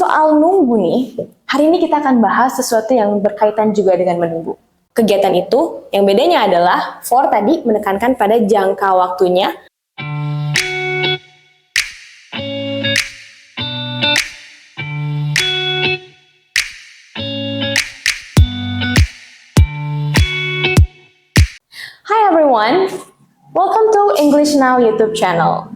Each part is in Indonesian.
soal nunggu nih, hari ini kita akan bahas sesuatu yang berkaitan juga dengan menunggu. Kegiatan itu, yang bedanya adalah for tadi menekankan pada jangka waktunya. Hi everyone, welcome to English Now YouTube channel.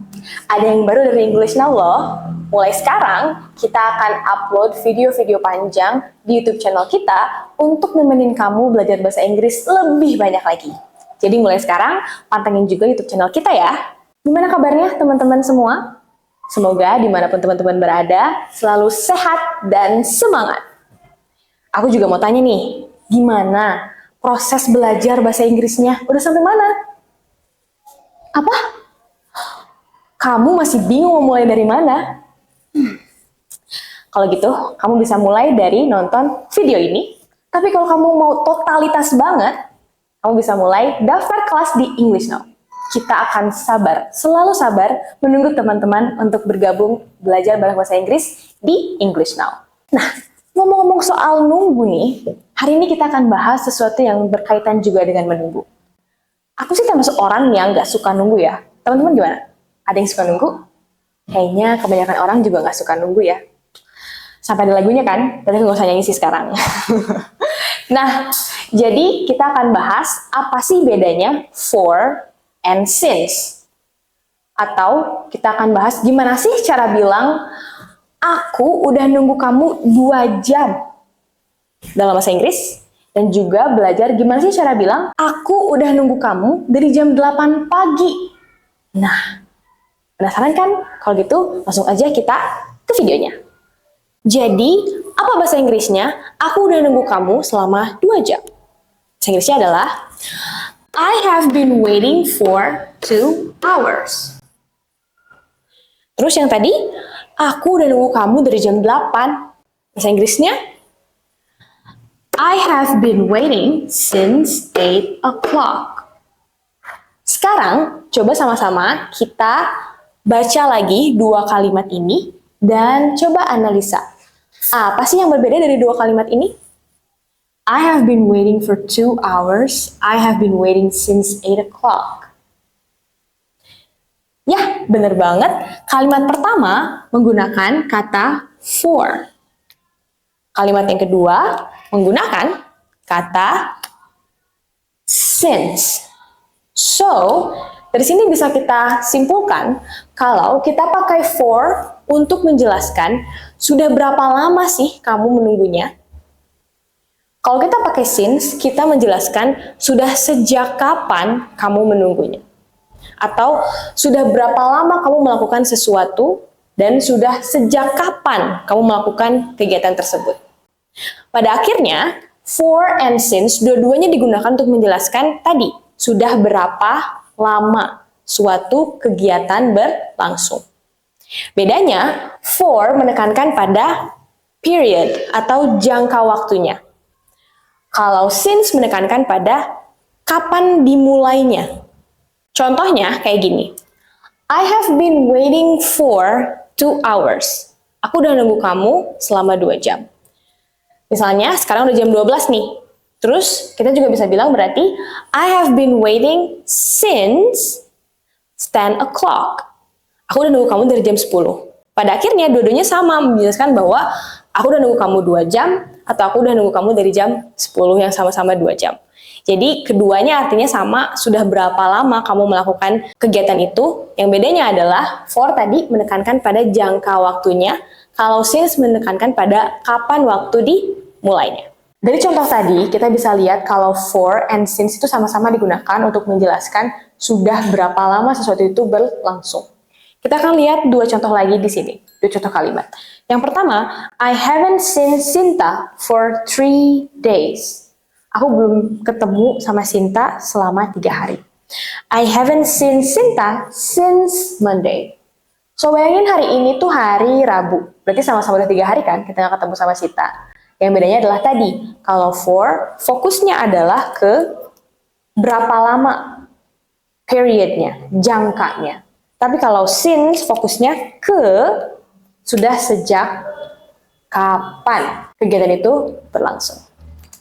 Ada yang baru dari English Now loh. Mulai sekarang, kita akan upload video-video panjang di YouTube channel kita untuk nemenin kamu belajar bahasa Inggris lebih banyak lagi. Jadi mulai sekarang, pantengin juga YouTube channel kita ya. Gimana kabarnya teman-teman semua? Semoga dimanapun teman-teman berada, selalu sehat dan semangat. Aku juga mau tanya nih, gimana proses belajar bahasa Inggrisnya? Udah sampai mana? Apa? Kamu masih bingung mau mulai dari mana? Kalau gitu, kamu bisa mulai dari nonton video ini. Tapi kalau kamu mau totalitas banget, kamu bisa mulai daftar kelas di English Now. Kita akan sabar, selalu sabar menunggu teman-teman untuk bergabung belajar bahasa Inggris di English Now. Nah, ngomong-ngomong soal nunggu nih, hari ini kita akan bahas sesuatu yang berkaitan juga dengan menunggu. Aku sih termasuk orang yang nggak suka nunggu ya. Teman-teman gimana? Ada yang suka nunggu? Kayaknya kebanyakan orang juga nggak suka nunggu ya. Sampai ada lagunya kan? Tapi nggak usah nyanyi sih sekarang. Nah, jadi kita akan bahas apa sih bedanya for and since. Atau kita akan bahas gimana sih cara bilang aku udah nunggu kamu 2 jam dalam bahasa Inggris. Dan juga belajar gimana sih cara bilang aku udah nunggu kamu dari jam 8 pagi. Nah, penasaran kan? Kalau gitu langsung aja kita ke videonya. Jadi, apa bahasa Inggrisnya? Aku udah nunggu kamu selama 2 jam. Bahasa Inggrisnya adalah I have been waiting for 2 hours. Terus yang tadi, aku udah nunggu kamu dari jam 8. Bahasa Inggrisnya I have been waiting since 8 o'clock. Sekarang, coba sama-sama kita baca lagi 2 kalimat ini dan coba analisa. Apa sih yang berbeda dari 2 kalimat ini? I have been waiting for 2 hours. I have been waiting since 8 o'clock. Ya, benar banget. Kalimat pertama menggunakan kata for. Kalimat yang kedua menggunakan kata since. So, dari sini bisa kita simpulkan kalau kita pakai for untuk menjelaskan sudah berapa lama sih kamu menunggunya. Kalau kita pakai since, kita menjelaskan sudah sejak kapan kamu menunggunya. Atau sudah berapa lama kamu melakukan sesuatu dan sudah sejak kapan kamu melakukan kegiatan tersebut. Pada akhirnya, for and since dua-duanya digunakan untuk menjelaskan tadi sudah berapa lama suatu kegiatan berlangsung. Bedanya, for menekankan pada period atau jangka waktunya. Kalau since menekankan pada kapan dimulainya. Contohnya kayak gini. I have been waiting for 2 hours. Aku udah nunggu kamu selama 2 jam. Misalnya sekarang udah jam 12 nih. Terus kita juga bisa bilang berarti I have been waiting since 10 o'clock. Aku udah nunggu kamu dari jam 10. Pada akhirnya dua-duanya sama menjelaskan bahwa aku udah nunggu kamu 2 jam atau aku udah nunggu kamu dari jam 10 yang sama-sama 2 jam. Jadi keduanya artinya sama, sudah berapa lama kamu melakukan kegiatan itu. Yang bedanya adalah for tadi menekankan pada jangka waktunya, kalau since menekankan pada kapan waktu dimulainya. Dari contoh tadi, kita bisa lihat kalau for and since itu sama-sama digunakan untuk menjelaskan sudah berapa lama sesuatu itu berlangsung. Kita akan lihat 2 contoh lagi di sini, 2 contoh kalimat. Yang pertama, I haven't seen Sinta for 3 days. Aku belum ketemu sama Sinta selama 3 hari. I haven't seen Sinta since Monday. So, bayangin hari ini tuh hari Rabu. Berarti sama-sama udah 3 hari kan kita nggak ketemu sama Sinta. Yang bedanya adalah tadi, kalau for, fokusnya adalah ke berapa lama periodnya, jangkanya. Tapi kalau since, fokusnya ke sudah sejak kapan kegiatan itu berlangsung.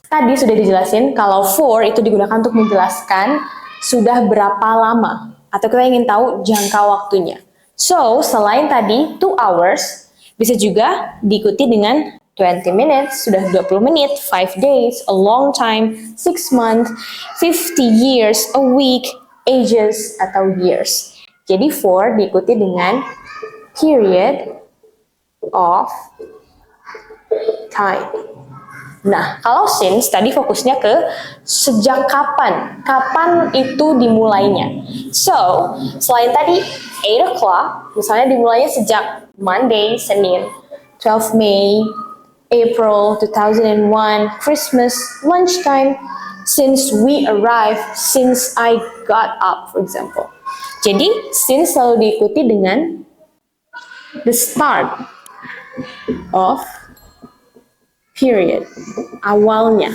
Tadi sudah dijelasin kalau for itu digunakan untuk menjelaskan sudah berapa lama, atau kita ingin tahu jangka waktunya. So, selain tadi 2 hours, bisa juga diikuti dengan 20 minutes, sudah 20 menit, 5 days, a long time, 6 months, 50 years, a week, ages, atau years. Jadi for diikuti dengan period of time. Nah, kalau since tadi fokusnya ke sejak kapan, kapan itu dimulainya. So, selain tadi 8 o'clock, misalnya dimulainya sejak Monday, Senin, 12 May, April 2001, Christmas, lunchtime, since we arrived, since I got up, for example. Jadi, since selalu diikuti dengan the start of period, awalnya.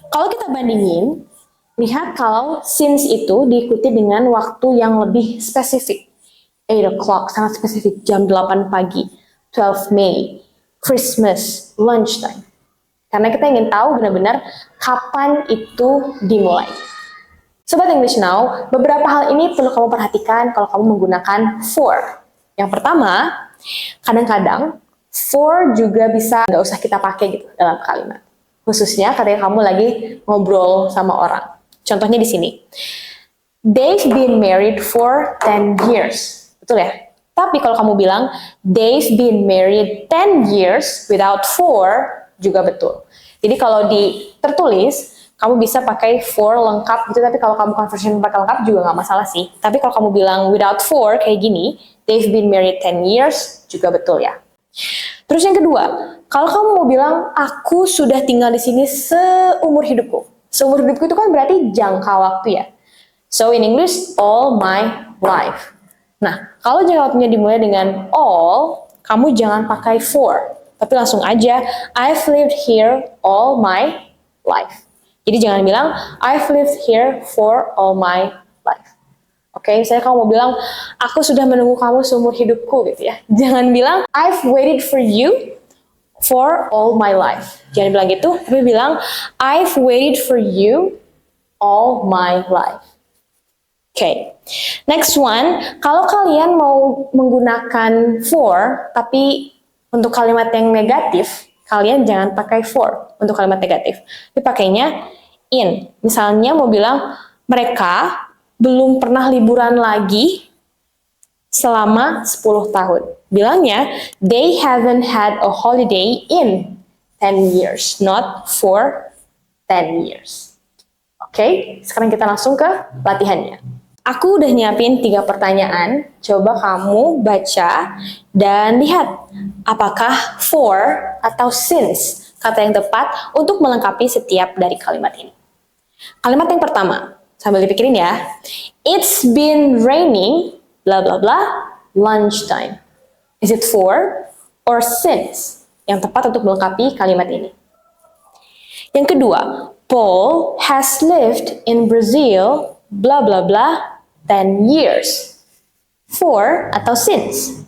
Kalau kita bandingin, lihat kalau since itu diikuti dengan waktu yang lebih spesifik. 8 o'clock, sangat spesifik, jam 8 pagi, 12 May, Christmas, lunchtime. Karena kita ingin tahu benar-benar kapan itu dimulai. Sobat English Now, beberapa hal ini perlu kamu perhatikan kalau kamu menggunakan for. Yang pertama, kadang-kadang for juga bisa nggak usah kita pakai gitu dalam kalimat. Khususnya ketika kamu lagi ngobrol sama orang. Contohnya di sini. They've been married for 10 years. Betul ya? Tapi kalau kamu bilang they've been married 10 years without for, juga betul. Jadi kalau tertulis, kamu bisa pakai for lengkap gitu, tapi kalau kamu conversion pakai lengkap juga nggak masalah sih. Tapi kalau kamu bilang without for kayak gini, they've been married 10 years, juga betul ya. Terus yang kedua, kalau kamu mau bilang aku sudah tinggal di sini seumur hidupku. Seumur hidupku itu kan berarti jangka waktu ya. So in English, all my life. Nah, kalau jangka waktunya dimulai dengan all, kamu jangan pakai for, tapi langsung aja I've lived here all my life. Jadi jangan bilang I've lived here for all my life. Oke, misalnya kamu mau bilang, aku sudah menunggu kamu seumur hidupku gitu ya. Jangan bilang, I've waited for you for all my life. Jangan bilang gitu, tapi bilang, I've waited for you all my life. Oke, next one, kalau kalian mau menggunakan for, tapi untuk kalimat yang negatif, kalian jangan pakai for untuk kalimat negatif. Tapi pakainya in. Misalnya mau bilang, mereka belum pernah liburan lagi selama 10 tahun. Bilangnya, they haven't had a holiday in 10 years, not for 10 years. Oke, sekarang kita langsung ke latihannya. Aku udah nyiapin 3 pertanyaan, coba kamu baca dan lihat apakah for atau since kata yang tepat untuk melengkapi setiap dari kalimat ini. Kalimat yang pertama, sambil dipikirin ya. It's been raining, bla bla bla, lunchtime. Is it for or since? Yang tepat untuk melengkapi kalimat ini. Yang kedua, Paul has lived in Brazil, bla bla bla, 10 years. For atau since?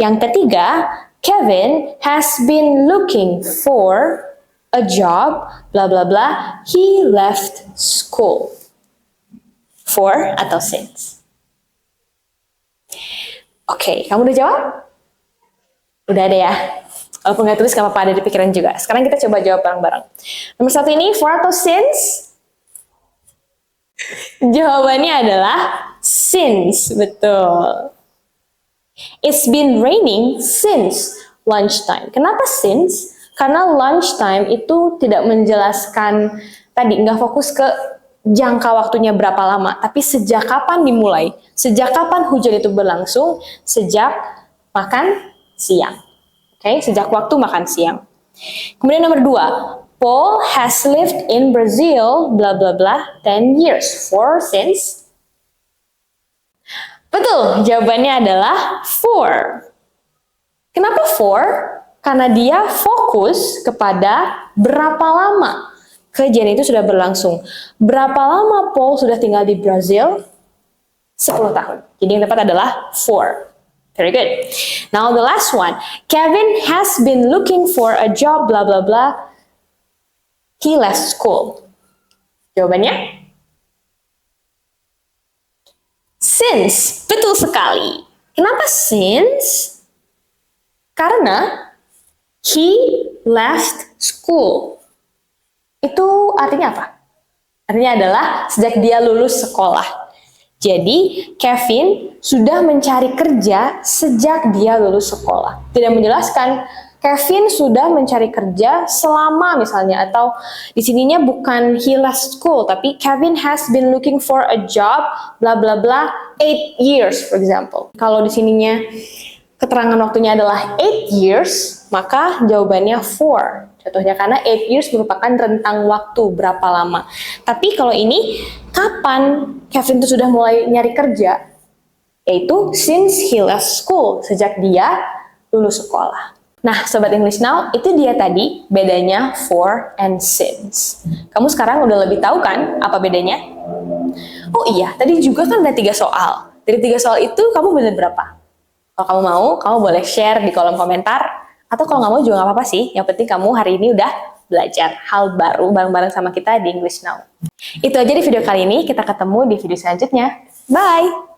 Yang ketiga, Kevin has been looking for a job, bla bla bla, he left school. For atau since? Oke, kamu udah jawab? Udah ada ya? Walaupun nggak tulis, nggak apa-apa, ada di pikiran juga. Sekarang kita coba jawab bareng-bareng. Nomor 1 ini, for atau since? Jawabannya adalah since, betul. It's been raining since lunchtime. Kenapa since? Karena lunchtime itu tidak menjelaskan tadi, nggak fokus ke jangka waktunya berapa lama, tapi sejak kapan dimulai, sejak kapan hujan itu berlangsung, sejak makan siang. Oke, sejak waktu makan siang. Kemudian nomor 2, Paul has lived in Brazil, bla bla bla, 10 years. For since? Betul, jawabannya adalah for. Kenapa for? Karena dia fokus kepada berapa lama kejadian itu sudah berlangsung. Berapa lama Paul sudah tinggal di Brazil? 10 tahun. Jadi yang tepat adalah for. Very good. Now the last one. Kevin has been looking for a job, blah, blah, blah. He left school. Jawabannya? Since. Betul sekali. Kenapa since? Karena he left school. Itu artinya apa? Artinya adalah sejak dia lulus sekolah. Jadi, Kevin sudah mencari kerja sejak dia lulus sekolah. Tidak menjelaskan Kevin sudah mencari kerja selama misalnya, atau di sininya bukan he left school, tapi Kevin has been looking for a job bla bla bla 8 years for example. Kalau di sininya keterangan waktunya adalah 8 years, maka jawabannya 4. Contohnya karena 8 years merupakan rentang waktu berapa lama. Tapi kalau ini, kapan Kevin itu sudah mulai nyari kerja? Yaitu since he left school, sejak dia lulus sekolah. Nah, Sobat English Now, itu dia tadi bedanya for and since. Kamu sekarang udah lebih tahu kan apa bedanya? Oh iya, tadi juga kan ada 3 soal. Dari 3 soal itu, kamu bener berapa? Kalau kamu mau, kamu boleh share di kolom komentar. Atau kalau nggak mau juga nggak apa-apa sih. Yang penting kamu hari ini udah belajar hal baru bareng-bareng sama kita di English Now. Itu aja di video kali ini. Kita ketemu di video selanjutnya. Bye!